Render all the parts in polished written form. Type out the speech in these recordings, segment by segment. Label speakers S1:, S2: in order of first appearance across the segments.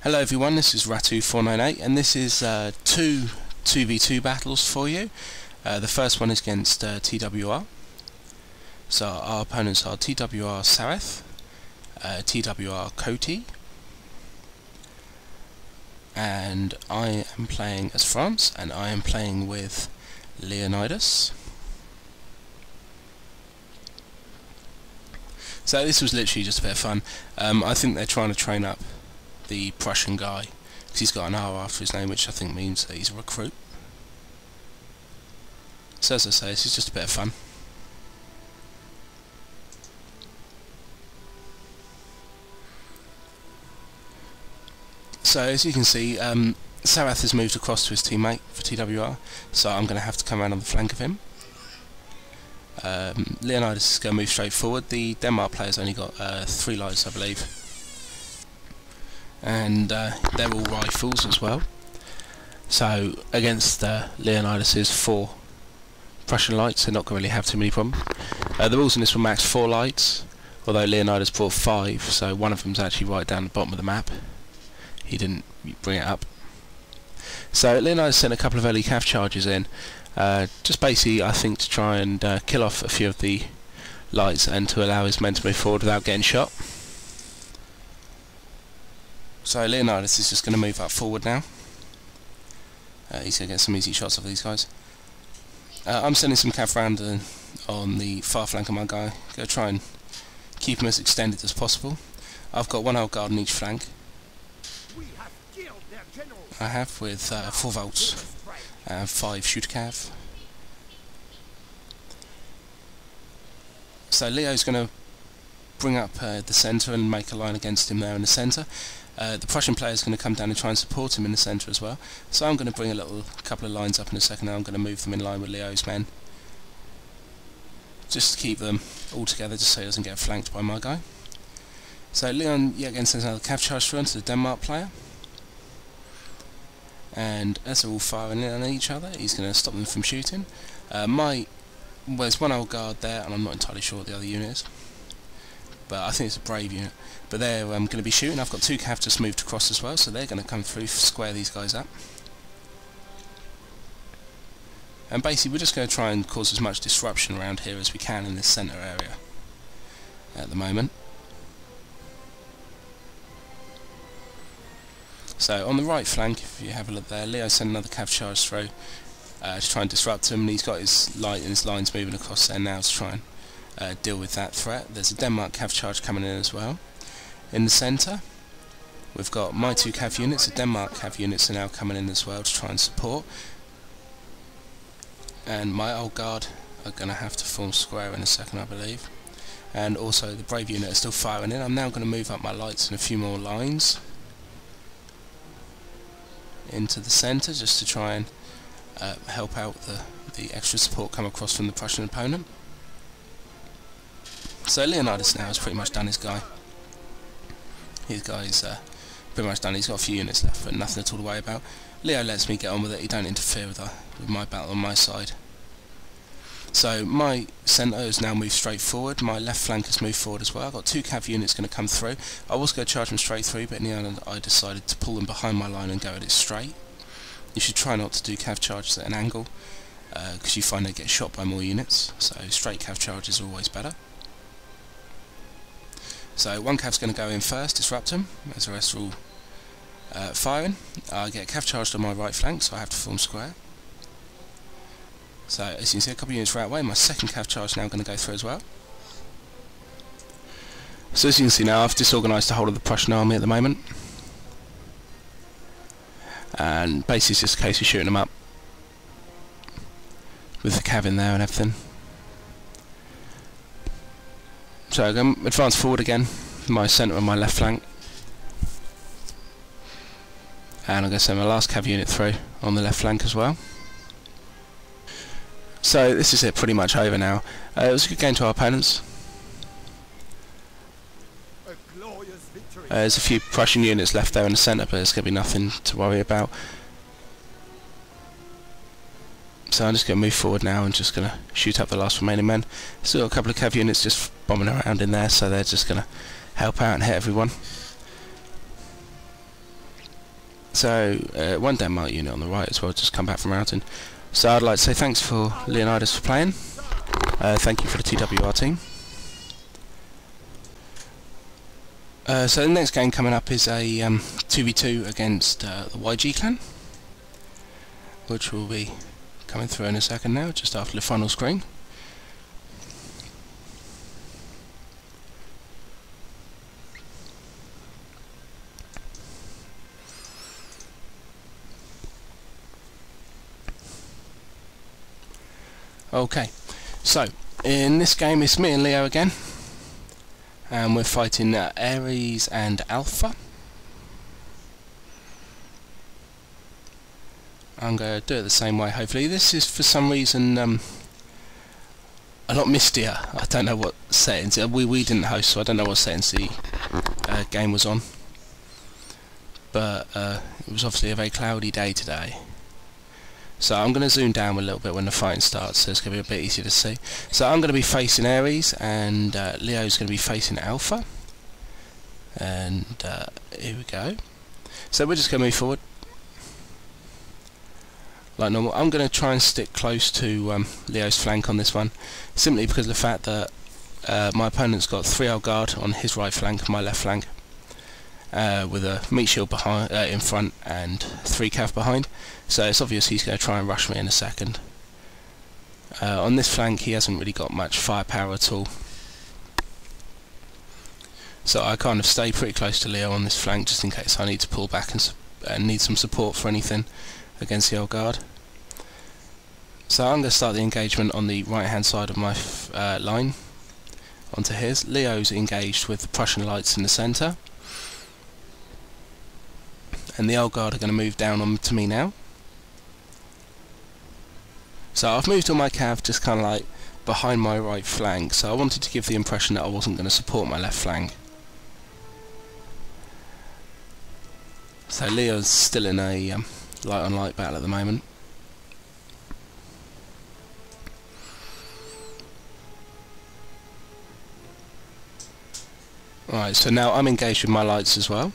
S1: Hello everyone, this is Rattue 498 and this is two 2v2 battles for you. The first one is against TWR. So our opponents are TWR Sareth, TWR Koti, and I am playing as France, and I am playing with Leonidas. So this was literally just a bit of fun. I think they're trying to train up the Prussian guy, because he's got an R after his name, which I think means that he's a recruit. So as I say, this is just a bit of fun. So as you can see, Sareth has moved across to his teammate for TWR, so I'm going to have to come around on the flank of him. Leonidas is going to move straight forward. The Denmark player's only got 3 lights, I believe, and they're all rifles as well. So against Leonidas's 4 Prussian lights, they're not going to really have too many problems. The rules in this will max 4 lights, although Leonidas brought 5, so one of them's actually right down the bottom of the map. He didn't bring it up. So Leonidas sent a couple of early cav charges in, just basically I think to try and kill off a few of the lights and to allow his men to move forward without getting shot. So Leonidas is just going to move up forward now. He's going to get some easy shots of these guys. I'm sending some cav round on the far flank of my guy. Going to try and keep him as extended as possible. I've got 1 old guard on each flank. I have with 4 volts and 5 shooter cav. So Leo's going to bring up the centre and make a line against him there in the centre. The Prussian player is going to come down and try and support him in the centre as well. So I'm going to bring a couple of lines up in a second, and I'm going to move them in line with Leo's men, just to keep them all together, just so he doesn't get flanked by my guy. So Leon yet again sends another cav charge through onto the Denmark player, and as they're all firing in on each other, he's going to stop them from shooting. There's 1 old guard there, and I'm not entirely sure what the other unit is, but I think it's a brave unit. But they're going to be shooting. I've got 2 cav just moved across as well, so they're going to come through, square these guys up. And basically we're just going to try and cause as much disruption around here as we can in this centre area at the moment. So on the right flank, if you have a look there, Leo sent another cav charge through to try and disrupt him, and he's got his light and his lines moving across there now to try and deal with that threat. There's a Denmark cav charge coming in as well. In the centre, we've got my 2 cav units. The Denmark cav units are now coming in as well to try and support. And my old guard are going to have to form square in a second, I believe. And also the brave unit is still firing in. I'm now going to move up my lights and a few more lines into the centre, just to try and help out the extra support come across from the Prussian opponent. So Leonidas now has pretty much done his guy. His guy's pretty much done. He's got a few units left, but nothing at all to worry about. Leo lets me get on with it. He don't interfere with my battle on my side. So my centre has now moved straight forward. My left flank has moved forward as well. I've got 2 cav units going to come through. I was going to charge them straight through, but in the end I decided to pull them behind my line and go at it straight. You should try not to do cav charges at an angle, because you find they get shot by more units. So straight cav charges are always better. So 1 cav's going to go in first, disrupt him, as the rest are all firing. I get cav charged on my right flank, so I have to form square. So as you can see, a couple of units right away. My second cav charge is now going to go through as well. So as you can see now, I've disorganised the whole of the Prussian army at the moment, and basically it's just a case of shooting them up with the cav in there and everything. So I'm going to advance forward again, my centre and my left flank, and I'm going to send my last cav unit through on the left flank as well. So this is it, pretty much over now. It was a good game to our opponents. There's a few Prussian units left there in the centre, but it's going to be nothing to worry about. So I'm just going to move forward now and just going to shoot up the last remaining men. Still got a couple of cav units just bombing around in there, so they're just going to help out and hit everyone. So one Denmark unit on the right as well, just come back from routing. So I'd like to say thanks for Leonidas for playing. Thank you for the TWR team. So the next game coming up is a 2v2 against the YG clan, which will be coming through in a second now, just after the final screen. Okay, so in this game it's me and Leo again, and we're fighting Ares and Alpha. I'm going to do it the same way, hopefully. This is for some reason a lot mistier. I don't know what settings. We didn't host, so I don't know what settings the game was on. But it was obviously a very cloudy day today. So I'm going to zoom down a little bit when the fighting starts, so it's going to be a bit easier to see. So I'm going to be facing Ares, and Leo's going to be facing Alpha. And here we go. So we're just going to move forward like normal. I'm going to try and stick close to Leo's flank on this one, simply because of the fact that my opponent's got 3 old guard on his right flank and my left flank, with a meat shield behind, in front, and 3 cav behind. So it's obvious he's going to try and rush me in a second. On this flank he hasn't really got much firepower at all, so I kind of stay pretty close to Leo on this flank just in case I need to pull back and need some support for anything against the old guard. So I'm going to start the engagement on the right hand side of my line onto his. Leo's engaged with the Prussian lights in the centre, and the old guard are going to move down on to me now. So I've moved all my cav just kind of like behind my right flank, so I wanted to give the impression that I wasn't going to support my left flank. So Leo's still in a light on light battle at the moment. Alright, so now I'm engaged with my lights as well,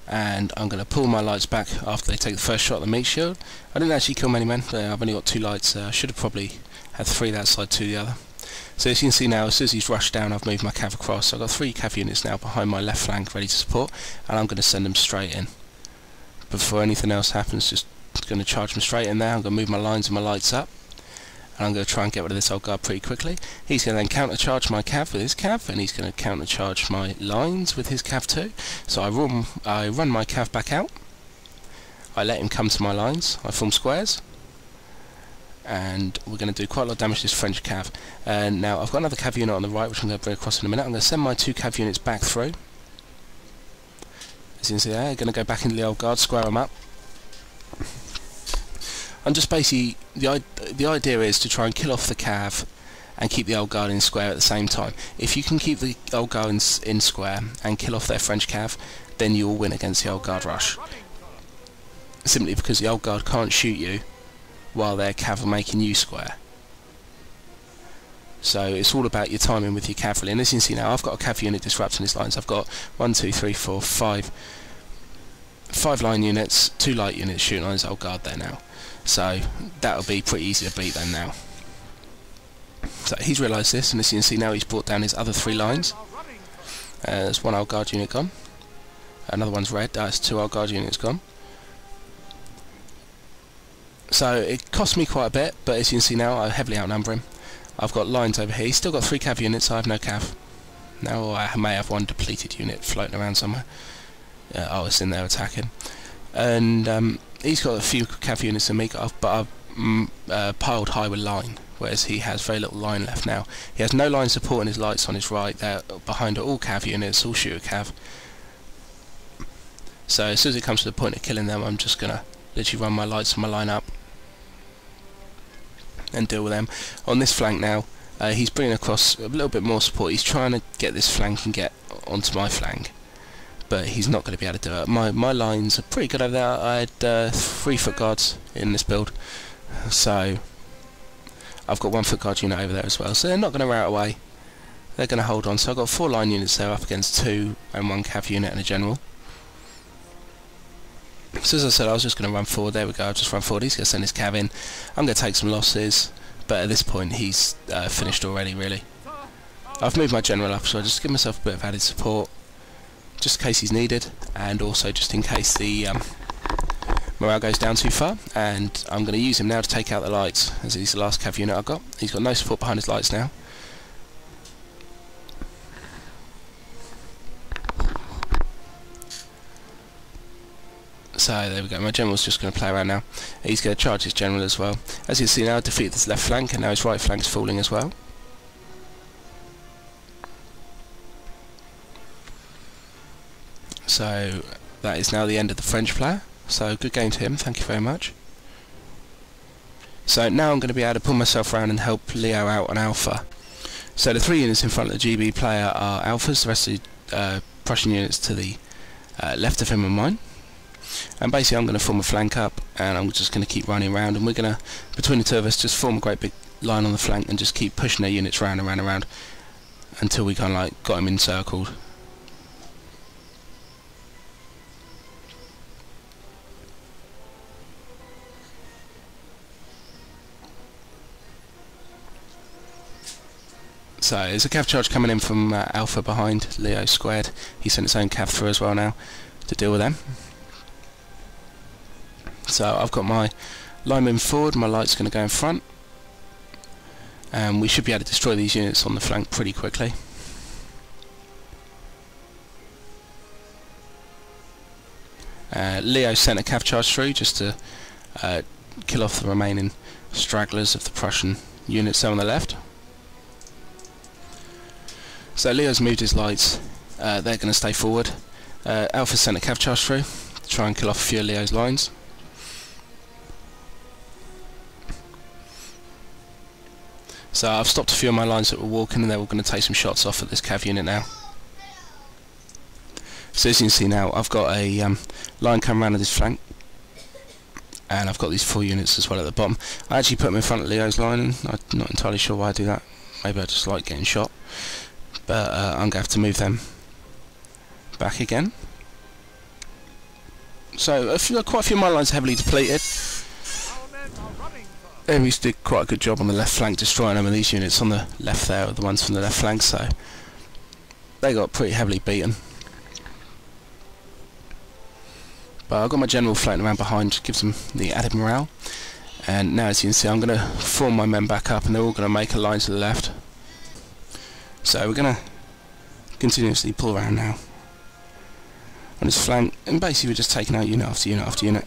S1: and I'm going to pull my lights back after they take the first shot of the meat shield. I didn't actually kill many men, I've only got 2 lights. I should have probably had 3 that side, 2 the other. So as you can see now, as soon as he's rushed down, I've moved my cav across. So I've got 3 cav units now behind my left flank ready to support, and I'm going to send them straight in. Before anything else happens, just going to charge them straight in there. I'm going to move my lines and my lights up, and I'm going to try and get rid of this old guard pretty quickly. He's going to then counter-charge my cav with his cav, and he's going to counter-charge my lines with his cav too. So I run my cav back out, I let him come to my lines, I form squares, and we're going to do quite a lot of damage to this French cav. And now I've got another cav unit on the right, which I'm going to bring across in a minute. I'm going to send my 2 cav units back through. As you can see there, I'm going to go back into the old guard, square them up. I'm just basically, the idea is to try and kill off the cav and keep the old guard in square at the same time. If you can keep the old guard in square and kill off their French cav, then you'll win against the old guard rush. Simply because the old guard can't shoot you while their cav are making you square. So it's all about your timing with your cavalry. And as you can see now, I've got a cav unit disrupting his lines. I've got 1, 2, 3, 4, 5 line units, 2 light units shooting on his old guard there now. So that'll be pretty easy to beat them now. So he's realised this, and as you can see now, he's brought down his other 3 lines. There's 1 old guard unit gone. Another one's red. That's 2 old guard units gone. So it cost me quite a bit, but as you can see now, I heavily outnumber him. I've got lines over here. He's still got 3 cav units. I have no cav. Now I may have 1 depleted unit floating around somewhere. I was in there attacking, and he's got a few cav units in me, but I've piled high with line, whereas he has very little line left now. He has no line supporting his lights on his right. They're behind are all cav units, all shooter cav. So as soon as it comes to the point of killing them, I'm just gonna literally run my lights and my line up and deal with them. On this flank now, he's bringing across a little bit more support. He's trying to get this flank and get onto my flank, but he's not going to be able to do it. My lines are pretty good over there. I had 3 foot guards in this build, so I've got 1 foot guard unit over there as well, so they're not going to rout away. They're going to hold on. So I've got 4 line units there up against 2 and 1 cav unit and a general. So as I said, I was just going to run forward. There we go, I've just run forward. He's going to send his cav in. I'm going to take some losses, but at this point he's finished already, really. I've moved my general up, so I just give myself a bit of added support, just in case he's needed, and also just in case the morale goes down too far. And I'm going to use him now to take out the lights, as he's the last cav unit I've got. He's got no support behind his lights now. So there we go, my general's just going to play around now. He's going to charge his general as well. As you can see now, I've defeated his left flank, and now his right flank's falling as well. So that is now the end of the French player. So good game to him, thank you very much. So now I'm going to be able to pull myself around and help Leo out on Alpha. So the 3 units in front of the GB player are Alphas, the rest of the Prussian units to the left of him and mine. And basically I'm going to form a flank up, and I'm just going to keep running around, and we're going to, between the two of us, just form a great big line on the flank and just keep pushing their units round and round and round until we kind of like got him encircled. So there's a cav charge coming in from Alpha behind Leo squared. He sent his own cav through as well now to deal with them. So I've got my line moving forward, my light's going to go in front, and we should be able to destroy these units on the flank pretty quickly. Leo sent a cav charge through just to kill off the remaining stragglers of the Prussian units there on the left. So Leo's moved his lights, they're going to stay forward. Alpha sent a cav charge through to try and kill off a few of Leo's lines. So I've stopped a few of my lines that were walking, and they're all going to take some shots off at this cav unit now. So as you can see now, I've got a line coming around at this flank, and I've got these 4 units as well at the bottom. I actually put them in front of Leo's line, and I'm not entirely sure why I do that. Maybe I just like getting shot. But I'm going to have to move them back again. So quite a few of my lines are heavily depleted. Enemies did quite a good job on the left flank destroying them, and these units on the left there are the ones from the left flank, so they got pretty heavily beaten. But I've got my general floating around behind, just gives them the added morale. And now as you can see, I'm going to form my men back up, and they're all going to make a line to the left. So we're going to continuously pull around now on his flank, and basically we're just taking out unit after unit after unit.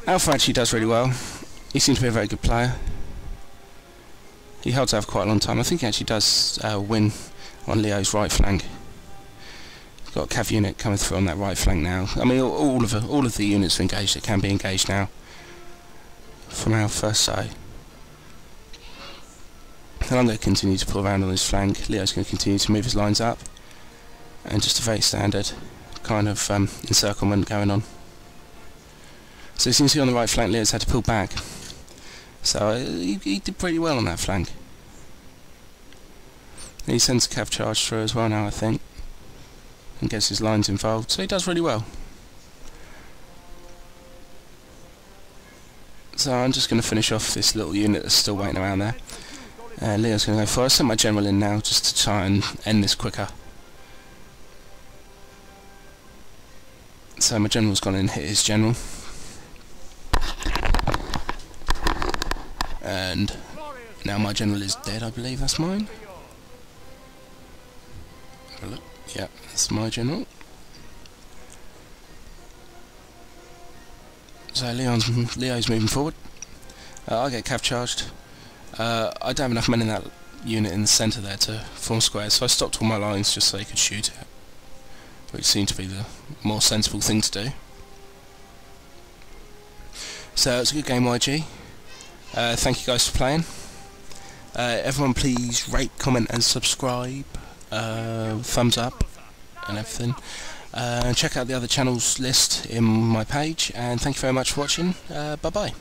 S1: Alpha actually does really well. He seems to be a very good player. He holds out for quite a long time. I think he actually does win on Leo's right flank. He's got a cav unit coming through on that right flank now. I mean, all of the units are engaged that can be engaged now from Alpha, so. And I'm going to continue to pull around on his flank. Leo's going to continue to move his lines up, and just a very standard kind of encirclement going on. So as you can see on the right flank, Leo's had to pull back. So he did pretty well on that flank. He sends a cav charge through as well now, I think, and gets his lines involved, so he does really well. So I'm just going to finish off this little unit that's still waiting around there. Leo's going to go for it. I sent my general in now just to try and end this quicker. So my general's gone in and hit his general. And now my general is dead, I believe. That's mine. Have a look. Yeah, that's my general. So Leo's moving forward. I get cav charged. I don't have enough men in that unit in the centre there to form squares, so I stopped all my lines just so they could shoot it, which seemed to be the more sensible thing to do. So it's a good game, YG. Thank you guys for playing. Everyone please rate, comment and subscribe, thumbs up and everything. And check out the other channels list in my page, and thank you very much for watching. Bye bye.